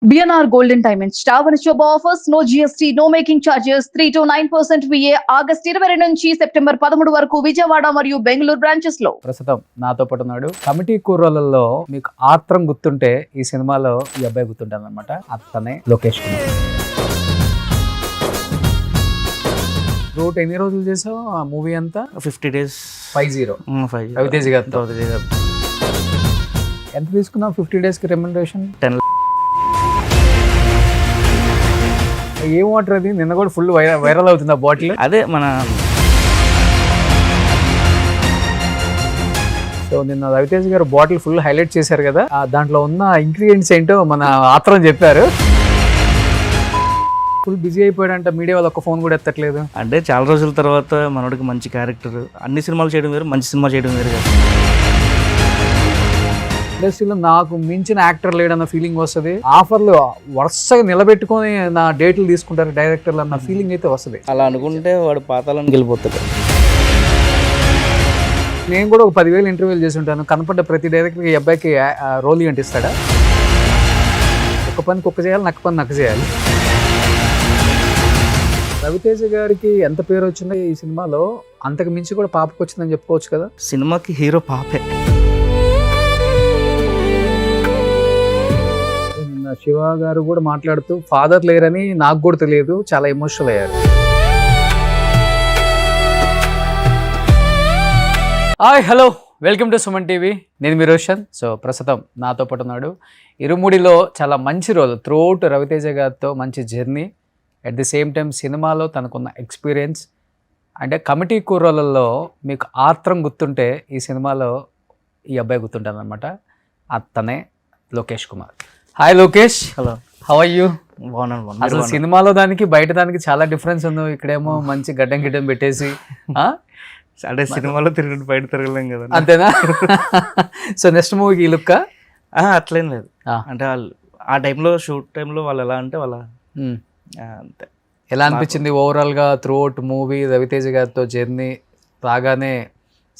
BNR Golden Diamonds Tower Shobha offers no GST, no making charges, 3 to 9% VA August 22 నుంచి September 13 వరకు విజయవాడ మరియు Bengaluru branches లో. ప్రస్తుతం నాతో పాటు ఉన్నాడు. కమిటీ కూరలలో మీకు ఆత్రం గుర్తుంటే ఈ సినిమాలో ఈ అబ్బాయి గుర్తుంటాను అనమాట. అతనే లోకేష్ కుమార్. రూట్ ఎన్ని రోజులు చేసావు ఆ మూవీ అంతా? 50 days. 50 రవితేజ గారితో. ఎంత తీసుకున్నావు 50 days కి రెమ్యునరేషన్? 10 lakhs. ఏం వాటర్ అది? నిన్న కూడా ఫుల్ వైరల్ అవుతుంది ఆ బాటిల్. అదే మన సో నిన్న రవితేజ గారు బాటిల్ ఫుల్ హైలైట్ చేశారు కదా, దాంట్లో ఉన్న ఇంగ్రీడియంట్స్ ఏంటో మన ఆత్రం చెప్పారు. ఫుల్ బిజీ అయిపోయాడంట, మీడియా వాళ్ళు ఒక ఫోన్ కూడా ఎత్తట్లేదు. అంటే చాలా రోజుల తర్వాత మనోడికి మంచి క్యారెక్టర్, అన్ని సినిమాలు చేయడం వేరు, మంచి సినిమా చేయడం వేరు కదా. ఇండస్ట్రీలో నాకు మించిన యాక్టర్ లేడన్న ఫీలింగ్ వస్తుంది. ఆఫర్లు వరుసగా నిలబెట్టుకొని నా డేట్లు తీసుకుంటారు డైరెక్టర్లు అన్న ఫీలింగ్ అయితే వస్తుంది. అలా అనుకుంటే వాడు పాతాళానికి వెళ్ళిపోతాడు. నేను కూడా ఒక 10,000 ఇంటర్వ్యూలు చేసి ఉంటాను. కనపడ్డ ప్రతి డైరెక్టర్కి ఈ అబ్బాయికి రోల్ అంటిస్తాడా? ఒక పని కుక్క చేయాలి, నక్క పని నక్క చేయాలి. రవితేజ గారికి ఎంత పేరు వచ్చిందో ఈ సినిమాలో, అంతకు మించి కూడా పాపకు వచ్చిందని చెప్పుకోవచ్చు కదా. సినిమాకి హీరో పాపే. శివ గారు కూడా మాట్లాడుతూ ఫాదర్ లేరని నాకు కూడా తెలియదు, చాలా ఎమోషనల్ అయ్యారు. Hi, hello, welcome to Suman TV. నేను మీ రోషన్. సో ప్రస్తుతం నాతో పాటు ఉన్నాడు. ఇరుముడిలో చాలా మంచి రోల్, త్రూఅవుట్ రవితేజ గారితో మంచి journey, at the same time సినిమాలో తనకున్న ఎక్స్పీరియన్స్. అంటే కమిటీ కూరలలో మీకు ఆత్రం గుర్తుంటే ఈ సినిమాలో ఈ అబ్బాయి గుర్తుంటాను అనమాట. అతనే Lokesh Kumar. Hi Lokesh. Hello, how are you? బాగున్నాను. అసలు సినిమాలో దానికి బయట దానికి చాలా డిఫరెన్స్ ఉంది. ఇక్కడేమో మంచి గడ్డం పెట్టేసి అంటే సినిమాలో తిరిగి బయట తిరగలేం కదా, అంతేనా? సో నెక్స్ట్ మూవీకి ఈ లుక్ అట్లేం లేదు. అంటే వాళ్ళు ఆ టైంలో షూట్ టైంలో వాళ్ళు ఎలా అంటే వాళ్ళ అంతే. ఎలా అనిపించింది ఓవరాల్గా త్రూఅవుట్ మూవీ? రవితేజ గారితో జర్నీ రాగానే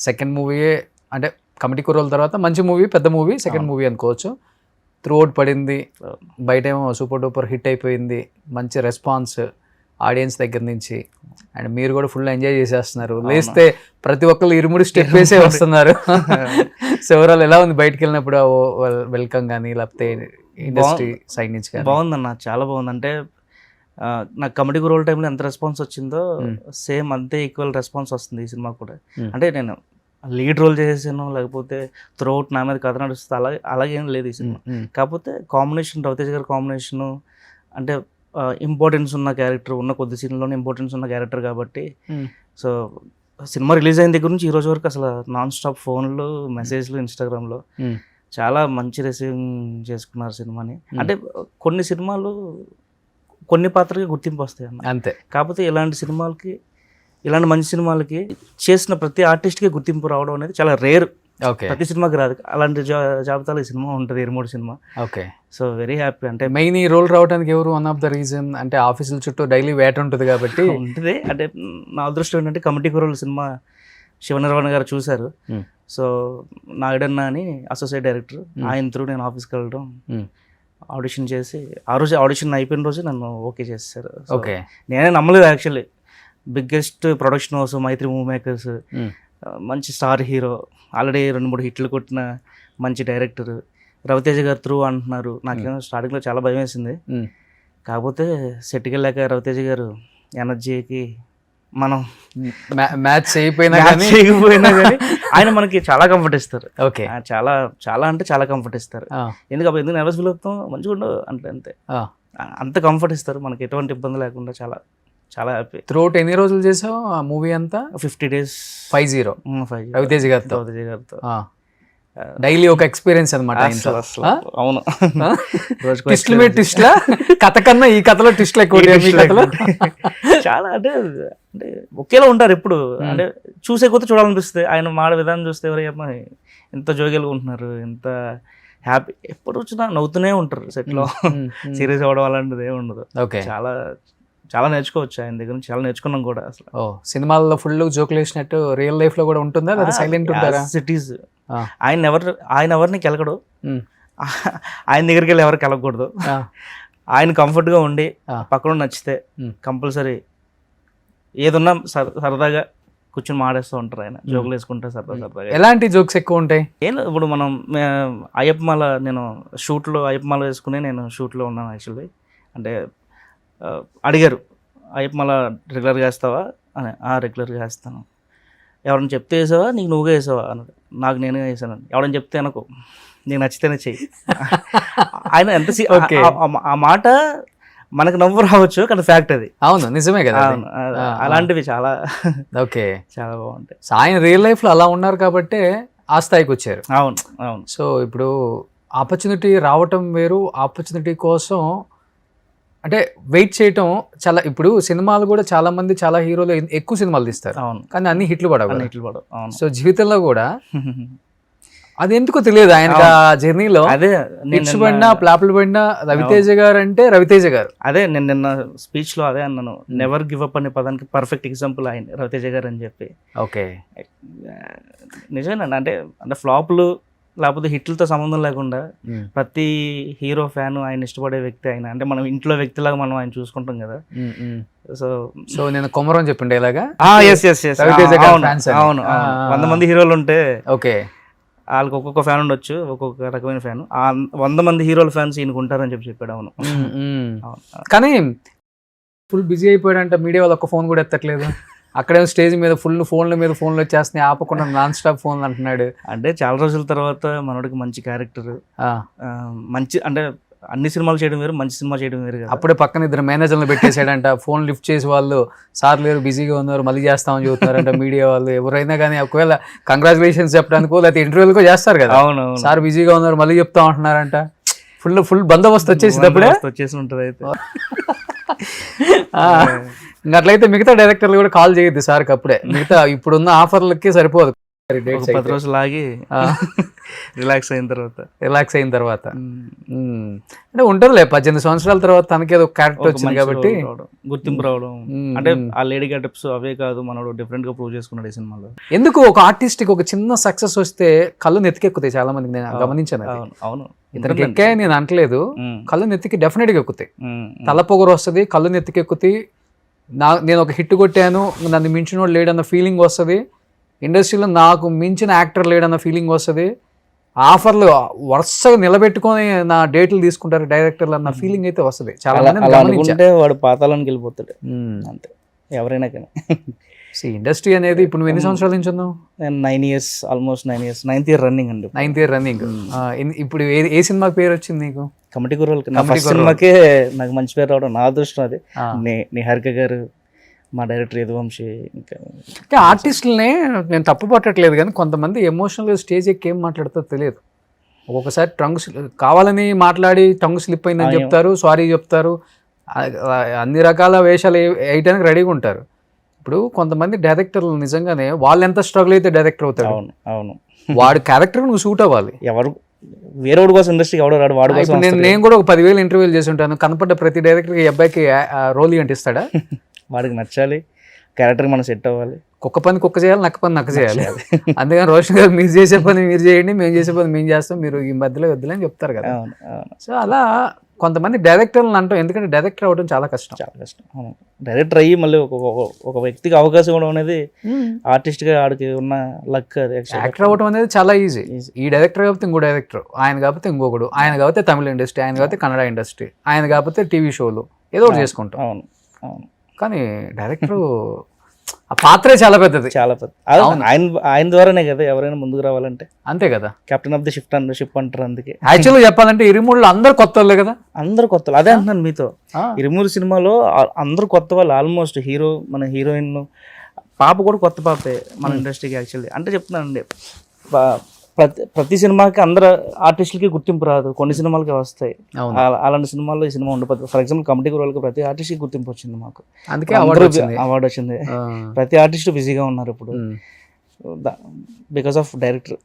సెకండ్ మూవీయే, అంటే కమిటీ కూరల తర్వాత మంచి మూవీ, పెద్ద మూవీ, సెకండ్ మూవీ అనుకోవచ్చు. త్రూఅవుట్ పడింది, బయట ఏమో సూపర్ డూపర్ హిట్ అయిపోయింది, మంచి రెస్పాన్స్ ఆడియన్స్ దగ్గర నుంచి. అండ్ మీరు కూడా ఫుల్ ఎంజాయ్ చేసేస్తున్నారు. లేస్తే ప్రతి ఒక్కరు ఇరుముడి స్టెప్ వేసే వస్తున్నారు. సో ఓవరాల్ ఎలా ఉంది బయటకు వెళ్ళినప్పుడు వెల్కమ్ కానీ లేకపోతే ఇండస్ట్రీ సైడ్ నుంచి కానీ? బాగుందన్న, చాలా బాగుంది. అంటే నాకు కమిటీ రోల్ టైంలో ఎంత రెస్పాన్స్ వచ్చిందో సేమ్ అంతే ఈక్వల్ రెస్పాన్స్ వస్తుంది ఈ సినిమా కూడా. అంటే నేను లీడ్ రోల్ చేసేసాను, లేకపోతే త్రూఅవుట్ నా మీద కథ నడుస్తుంది, అలాగేం లేదు ఈ సినిమా. కాకపోతే కాంబినేషన్, రవితేజ గారి కాంబినేషను, అంటే ఇంపార్టెన్స్ ఉన్న క్యారెక్టర్, ఉన్న కొద్ది సీన్లోనే ఇంపార్టెన్స్ ఉన్న క్యారెక్టర్ కాబట్టి. సో సినిమా రిలీజ్ అయిన దగ్గర నుంచి ఈ రోజు వరకు అసలు నాన్ స్టాప్ ఫోన్లు, మెసేజ్లు, ఇన్స్టాగ్రామ్లో చాలా మంచి రిసీవింగ్ చేసుకున్నారు సినిమాని. అంటే కొన్ని సినిమాలు కొన్ని పాత్రకి గుర్తింపు వస్తాయి అన్న, అంతే. కాకపోతే ఇలాంటి మంచి సినిమాలకి చేసిన ప్రతి ఆర్టిస్ట్కి గుర్తింపు రావడం అనేది చాలా రేర్. ప్రతి సినిమాకి రాదు. అలాంటి జాబితాలో ఈ సినిమా ఉంటుంది, Irumudi cinema. Okay. So very happy. అంటే మెయిన్ ఈ రోల్ రావడానికి ఎవరు వన్ ఆఫ్ ద రీజన్? అంటే ఆఫీసుల చుట్టూ డైలీ వేట ఉంటుంది కాబట్టి ఉంటుంది. అంటే నా అదృష్టం ఏంటంటే కమిటీ కూరల సినిమా శివనిర్వాణ గారు చూశారు. సో నాయుడన్న అని అసోసియేట్ డైరెక్టర్, ఆయన త్రూ నేను ఆఫీస్కి వెళ్ళడం, ఆడిషన్ చేసి ఆ రోజు ఆడిషన్ అయిపోయిన రోజు నన్ను ఓకే చేశారు. ఓకే. నేనే నమ్మలేదు యాక్చువల్లీ. బిగ్గెస్ట్ ప్రొడక్షన్ హౌస్ మైత్రి మూవీ మేకర్స్, మంచి స్టార్ హీరో, ఆల్రెడీ 2-3 హిట్లు కొట్టిన మంచి డైరెక్టర్, రవితేజ గారు త్రూ అంటున్నారు. నాకేమో స్టార్టింగ్లో చాలా భయం వేసింది. కాకపోతే సెట్కి వెళ్ళాక రవితేజ గారు ఎనర్జీకి మనం మ్యాచ్ చేయకపోయినా కానీ ఆయన మనకి చాలా కంఫర్ట్ ఇస్తారు. ఓకే. చాలా చాలా అంటే చాలా కంఫర్ట్ ఇస్తారు. ఎందుకు నర్వస్ ఫీల్ అవుతాం, మంచిగా ఉండవు అంటే అంతే, అంత కంఫర్ట్ ఇస్తారు మనకి, ఎటువంటి ఇబ్బంది లేకుండా. చాలా చాలా హ్యాపీ. త్రూఅవుట్ ఎన్ని రోజులు చేసావు ఆ మూవీ అంతా? 50 days. 50 రవితేజ గారితో. డైలీ ఒక ఎక్స్పీరియన్స్ అనమాట. అవును. ట్విస్ట్ల మీద ట్విస్ట్ల, కథ కన్నా ఈ కథలో ట్విస్ట్లు ఎక్కువ. చాలా అంటే ఒకేలా ఉంటారు ఎప్పుడు. అంటే చూసే కొత్త చూడాలనిపిస్తుంది. ఆయన మాట విధానం చూస్తే ఎవరైనా ఎంత జోగియల్గా ఉంటున్నారు, ఎంత హ్యాపీ, ఎప్పుడు వచ్చినా నవ్వుతూనే ఉంటారు సెట్లో. సీరియస్ అవ్వడం అలాంటిది ఏమి ఉండదు. ఓకే. చాలా చాలా నేర్చుకోవచ్చు ఆయన దగ్గర నుంచి, చాలా నేర్చుకున్నాం కూడా. అసలు సినిమాల్లో ఫుల్ జోకులు వేసినట్టు రియల్ లైఫ్ లో కూడా ఉంటుందా లేదా సైలెంట్ ఉంటారా? సిటీస్ ఆయన ఎవరిని కెలకడు, ఆయన దగ్గరికి వెళ్ళి ఎవరికి వెళ్ళకూడదు. ఆ, ఆయన కంఫర్ట్గా ఉండి ఆ. పక్కన నచ్చితే ఉమ్. కంపల్సరీ ఏదున్నా సరదాగా కూర్చొని మాడేస్తూ ఉంటారు. ఆయన జోకులు వేసుకుంటే సరదాగా. ఎలాంటి జోక్స్ ఎక్కువ ఉంటాయి? ఏం లేదు, ఇప్పుడు మనం అయ్యప్పమాల నేను షూట్లో అయ్యప్పమాల వేసుకుని నేను షూట్లో ఉన్నాను యాక్చువల్లీ. అంటే అడిగారు అయ్యప్పమాల రెగ్యులర్గా వేస్తావా అని. రెగ్యులర్గా వేస్తాను. ఎవరైనా చెప్తే వేసావా నీకు నువ్వుగా వేసావా అన్నాడు. నాకు నేనే వేసాను. ఎవరైనా చెప్తే అనుకో నీకు నచ్చితేనే చెయ్యి. ఆయన ఎంత Okay. ఆ మాట మనకు నవ్వు రావచ్చు కానీ ఫ్యాక్ట్ అది. అవును, నిజమే కదా అది. అవును, అలాంటివి చాలా ఓకే. చాలా బాగుంటాయి. సో ఆయన రియల్ లైఫ్ లో అలా ఉన్నారు కాబట్టి ఆ స్థాయికి వచ్చారు. అవును అవును. సో ఇప్పుడు ఆపర్చునిటీ రావటం వేరు, ఆపర్చునిటీ కోసం అంటే వెయిట్ చేయటం చాలా. ఇప్పుడు సినిమాలు కూడా చాలా మంది చాలా హీరోలు ఎక్కువ సినిమాలు తీస్తారు అవును, కానీ అన్ని హిట్లు పడవు. అన్నిట్లు పడవు. అవును. సో జీవితంలో కూడా అది ఎందుకో తెలియదు ఆయనకి ఆ జర్నీలో. అదే హిట్స్ పడినా ప్లాప్లు పడినా రవితేజ గారు అంటే రవితేజ గారు. అదే నేను నిన్న స్పీచ్ లో అదే అన్నాను, నెవర్ గివ్ అప్ అనే పదానికి పర్ఫెక్ట్ ఎగ్జాంపుల్ ఆయన రవితేజ గారు అని చెప్పి. ఓకే. నిజమేనండి. అంటే అంటే ఫ్లాప్లు లేకపోతే హిట్లతో సంబంధం లేకుండా ప్రతి హీరో ఫ్యాన్ ఆయన ఇష్టపడే వ్యక్తి ఆయన. అంటే మనం ఇంట్లో వ్యక్తిలాగా మనం ఆయన చూసుకుంటాం కదా. సో సో నేను కొమరం చెప్పిండే ఇలాగా. ఎస్ ఎస్ ఎస్ రవితేజ గారి అవును fans అని. అవును. 100 మంది హీరోలు ఉంటే ఓకే. వాళ్ళకి ఒక్కొక్క ఫ్యాన్ ఉండొచ్చు, ఒక్కొక్క రకమైన ఫ్యాన్. 100 మంది హీరోల ఫ్యాన్స్ ఈయనకు ఉంటారని చెప్పాడు. అవును అవును. కానీ ఫుల్ బిజీ అయిపోయాడంట. మీడియా వాళ్ళు ఒక్క ఫోన్ కూడా ఎత్తట్లేదు. అక్కడే స్టేజ్ మీద ఫోన్ల మీద ఫోన్లు వచ్చేస్తున్నాయి, ఆపకుండా నాన్ స్టాప్ ఫోన్లు అంటున్నాడు. అంటే చాలా రోజుల తర్వాత మనోడికి మంచి క్యారెక్టర్, మంచి అంటే అన్ని సినిమాలు చేయడం వేరు, మంచి సినిమా చేయడం వేరు కదా. అప్పుడే పక్కన 2 మేనేజర్లు పెట్టేసాడంట. ఫోన్ లిఫ్ట్ చేసి వాళ్ళు సార్ లేరు బిజీగా ఉన్నారు మళ్ళీ చేస్తామని చెబుతున్నారంట. మీడియా వాళ్ళు ఎవరైనా కానీ ఒకవేళ కంగ్రాచులేషన్స్ చెప్పడానికో లేకపోతే ఇంటర్వ్యూలకో చేస్తారు కదా. అవును సార్ బిజీగా ఉన్నారు మళ్ళీ చెప్తా ఉంటున్నారంట. ఫుల్ బందోబస్తు వచ్చేసింది అప్పుడే. వచ్చేసి ఉంటుంది అయితే. ఇంకా అట్లయితే మిగతా డైరెక్టర్లు కూడా కాల్ చేయొద్దు సార్కి అప్పుడే. మిగతా ఇప్పుడున్న ఆఫర్లకి సరిపోదు. 10 రోజులు ఆగి రిలాక్స్ అయిన తర్వాత అంటే ఉంటుందిలే 18 సంవత్సరాల తర్వాత తనకేదో క్యారెక్టర్ వచ్చింది కాబట్టి గుర్తింపు రావడం. అంటే ఆ లేడీ గెటప్స్ అవే కాదు, మనోడు డిఫరెంట్ గా ప్రూవ్ చేసుకున్నాడు ఈ సినిమాలో. ఎందుకు ఒక ఆర్టిస్ట్ కి ఒక చిన్న సక్సెస్ వస్తే కళ్ళు నెత్తికెక్కుతాయి చాలా మందికి. నేను గమనించాను. అవును, ఇతనికి ఎక్కాయి నేను అనట్లేదు. కళ్ళు నెత్తికి డెఫినెట్ గా ఎక్కుతాయి. తల పొగరు వస్తుంది, కళ్ళు నెత్తికి ఎక్కుతాయి. నేను ఒక హిట్ కొట్టాను, నన్ను మించినోడు లేడన్న ఫీలింగ్ వస్తుంది. ఇండస్ట్రీలో నాకు మించిన యాక్టర్ లేడన్న ఫీలింగ్ వస్తుంది. ఆఫర్లు వరుసగా నిలబెట్టుకొని నా డేట్లు తీసుకుంటారు డైరెక్టర్లు అన్న ఫీలింగ్ అయితే వస్తుంది. చాలా మంది అనుకుంటే వాడు పాతాళానికి వెళ్ళిపోతాడు అంతే, ఎవరైనా కానీ. ఇండస్ట్రీ అనేది ఇప్పుడు నువ్వు ఎన్ని సంవత్సరాల నుంచి ఉన్నావు? నేను 9 years, almost 9 years, 9th year running అండి. 9th year running. ఇప్పుడు ఏ సినిమాకి పేరు వచ్చింది నీకు? కమిటీ కుర్రోళ్ళకి. నా ఫస్ట్ సినిమాకే నాకు మంచి పేరు రావడం నా అదృష్టం. అది నిహారిక గారు, మా డైరెక్టర్ యదువంశీ. ఇంకా ఆర్టిస్టులనే నేను తప్పు పట్టట్లేదు కానీ కొంతమంది ఎమోషనల్గా స్టేజ్ ఎక్కి ఏం మాట్లాడుతుందో తెలియదు. ఒక్కొక్కసారి కావాలని మాట్లాడి టంగ్ స్లిప్ అయిందని చెప్తారు, సారీ చెప్తారు, అన్ని రకాల వేషాలు వేయడానికి రెడీగా ఉంటారు. ఇప్పుడు కొంతమంది డైరెక్టర్లు నిజంగానే వాళ్ళు ఎంత స్ట్రగుల్ అయితే డైరెక్టర్ అవుతాడు. అవును అవును. వాడి క్యారెక్టర్ నువ్వు సూట్ అవ్వాలి. ఎవరు వేరే కోసం ఇండస్ట్రీకి ఎవడో రాడు, వాడు కోసం. నేను కూడా ఒక 10,000 ఇంటర్వ్యూలు చేసి ఉంటాను. కనపడ్డ ప్రతి డైరెక్టర్కి అబ్బాయికి రోల్ అంటే ఇస్తాడా? వాడికి నచ్చాలి, క్యారెక్టర్ మనం సెట్ అవ్వాలి. కుక్క పని కుక్క చేయాలి, నక్క పని నక్క చేయాలి. అందుకని రోషన్ గారు మీరు చేసే పని మీరు చేయండి, మేము చేసే పని మేము చేస్తాం, మీరు ఈ మధ్యలో వద్దులని చెప్తారు కదా. సో అలా కొంతమంది డైరెక్టర్లను అంటాం, ఎందుకంటే డైరెక్టర్ అవ్వడం చాలా కష్టం. డైరెక్టర్ అయ్యి మళ్ళీ ఒక వ్యక్తికి అవకాశం ఇవ్వడం అనేది ఆర్టిస్ట్గా ఆడికి ఉన్న లక్. అది యాక్టర్ అవ్వడం అనేది చాలా ఈజీ. ఈ డైరెక్టర్ కాకపోతే ఇంకో డైరెక్టర్, ఆయన కాకపోతే ఇంకొకడు, ఆయన కాకపోతే తమిళ ఇండస్ట్రీ, ఆయన కాకపోతే కన్నడ ఇండస్ట్రీ, ఆయన కాకపోతే టీవీ షోలు ఏదో ఒకటి చేసుకుంటాం. అవును అవును. కానీ డైరెక్టర్ ఆ పాత్రే చాలా పెద్దది, చాలా పెద్ద. ఆయన ద్వారానే కదా ఎవరైనా ముందుకు రావాలంటే. అంతే కదా, కెప్టెన్ ఆఫ్ ది షిప్ అంటారు. అందుకే యాక్చువల్గా చెప్పాలంటే ఇరుమూడులో అందరు కొత్త వాళ్ళే కదా. అందరు కొత్త వాళ్ళు. అదే అంటున్నాను మీతో, ఇరుమూడు సినిమాలో అందరు కొత్త వాళ్ళు. ఆల్మోస్ట్ హీరో, మన హీరోయిన్ పాప కూడా కొత్త పాపే మన ఇండస్ట్రీకి. యాక్చువల్లీ అంటే చెప్తున్నానండి, ప్రతి సినిమాకి అందరు ఆర్టిస్టులకి గుర్తింపు రాదు, కొన్ని సినిమాలకి వస్తాయి. అలాంటి సినిమాల్లో ఈ సినిమా ఉండదు. ఫర్ ఎగ్జాంపుల్ కమిటీ కుర్రోళ్ళకి ప్రతి ఆర్టిస్ట్కి గుర్తింపు వచ్చింది. మాకు అందుకే అవార్డు వచ్చింది. ప్రతి ఆర్టిస్ట్ బిజీగా ఉన్నారు ఇప్పుడు బికాస్ ఆఫ్ డైరెక్టర్,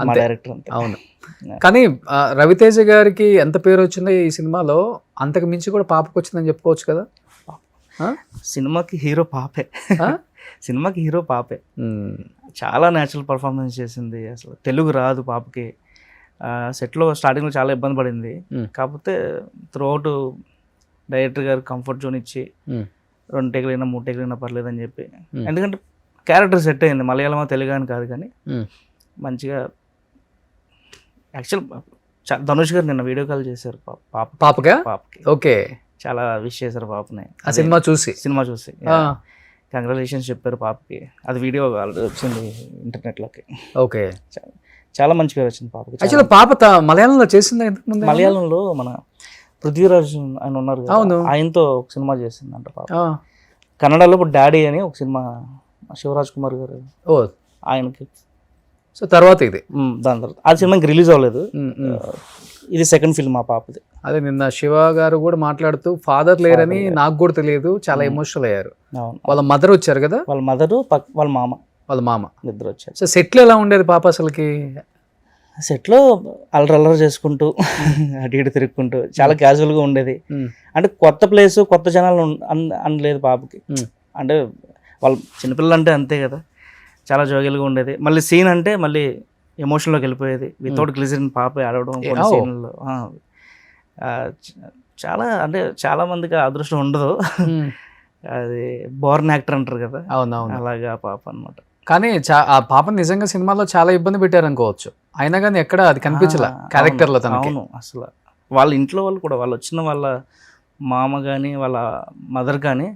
మా డైరెక్టర్ అంతే. అవును. కానీ రవితేజ గారికి ఎంత పేరు వచ్చిందో ఈ సినిమాలో, అంతకు మించి కూడా పాపకు వచ్చిందని చెప్పుకోవచ్చు కదా. సినిమాకి హీరో పాపే, సినిమాకి హీరో పాపే. చాలా న్యాచురల్ పర్ఫార్మెన్స్ చేసింది. అసలు తెలుగు రాదు పాపకి, సెట్లో స్టార్టింగ్లో చాలా ఇబ్బంది పడింది. Hmm. కాకపోతే త్రూఅవుట్ డైరెక్టర్ గారు కంఫర్ట్ జోన్ ఇచ్చి 2 టేకులు అయినా 3 టేకులు అయినా పర్లేదని చెప్పి, ఎందుకంటే క్యారెక్టర్ సెట్ అయింది. మలయాళమో తెలుగు అని కాదు కానీ మంచిగా. యాక్చువల్ ధనుష్ గారు నిన్న వీడియో కాల్ చేశారు పాపగా. పాపకి ఓకే, చాలా విష్ చేశారు పాపని ఆ సినిమా చూసి. కంగ్రాచులేషన్స్ చెప్పారు పాపకి. అది వీడియో వచ్చింది ఇంటర్నెట్లోకి. ఓకే, చాలా మంచి పేరు వచ్చింది పాపకి. యాక్చువల్లీ పాప మలయాళంలో చేసిందా ఇంతకు ముందు? మలయాళంలో మన పృథ్వీరాజ్ ఆయన ఉన్నారు కదా, అవును, ఆయనతో ఒక సినిమా చేసిందంట పాప. కన్నడలో ఇప్పుడు డాడీ అని ఒక సినిమా శివరాజ్ కుమార్ గారు ఆయనకి. సో తర్వాత ఇది దాని తర్వాత ఆ సినిమాకి రిలీజ్ అవ్వలేదు. ఇది సెకండ్ ఫిల్మ్ మా పాపది. అదే నిన్న శివ గారు కూడా మాట్లాడుతూ ఫాదర్ లేరని నాకు కూడా తెలియదు, చాలా ఎమోషనల్ అయ్యారు. వాళ్ళ మదర్ వచ్చారు కదా, వాళ్ళ మదరు వాళ్ళ మామ ఇద్దరు వచ్చారు. సో సెట్లు ఎలా ఉండేది పాప అసలుకి? సెట్లో అల్లరల్లరి చేసుకుంటూ అటు ఇటు తిరుగుకుంటూ చాలా క్యాజువల్గా ఉండేది. అంటే కొత్త ప్లేస్ కొత్త జనాలు అనలేదు పాపకి. అంటే వాళ్ళు చిన్నపిల్లలు అంటే అంతే కదా, చాలా జోగిల్గా ఉండేది. మళ్ళీ సీన్ అంటే మళ్ళీ ఎమోషన్లోకి వెళ్ళిపోయేది. వితౌట్ గ్లిజరిన్ పాప ఆడవడం కొన్ని సీన్లలో చాలా, అంటే చాలా మందికి అదృష్టం ఉండదు. అది బోర్న్ యాక్టర్ అంటారు కదా, అవునవును, అలాగా పాప అనమాట. కానీ ఆ పాప నిజంగా సినిమాలో చాలా ఇబ్బంది పెట్టారు అనుకోవచ్చు. అయినా కానీ ఎక్కడ అది కనిపించలే క్యారెక్టర్లో తనకి. అవును, అసలు వాళ్ళ ఇంట్లో వాళ్ళు కూడా, వాళ్ళు వచ్చిన వాళ్ళ మామ కానీ వాళ్ళ మదర్ కానీ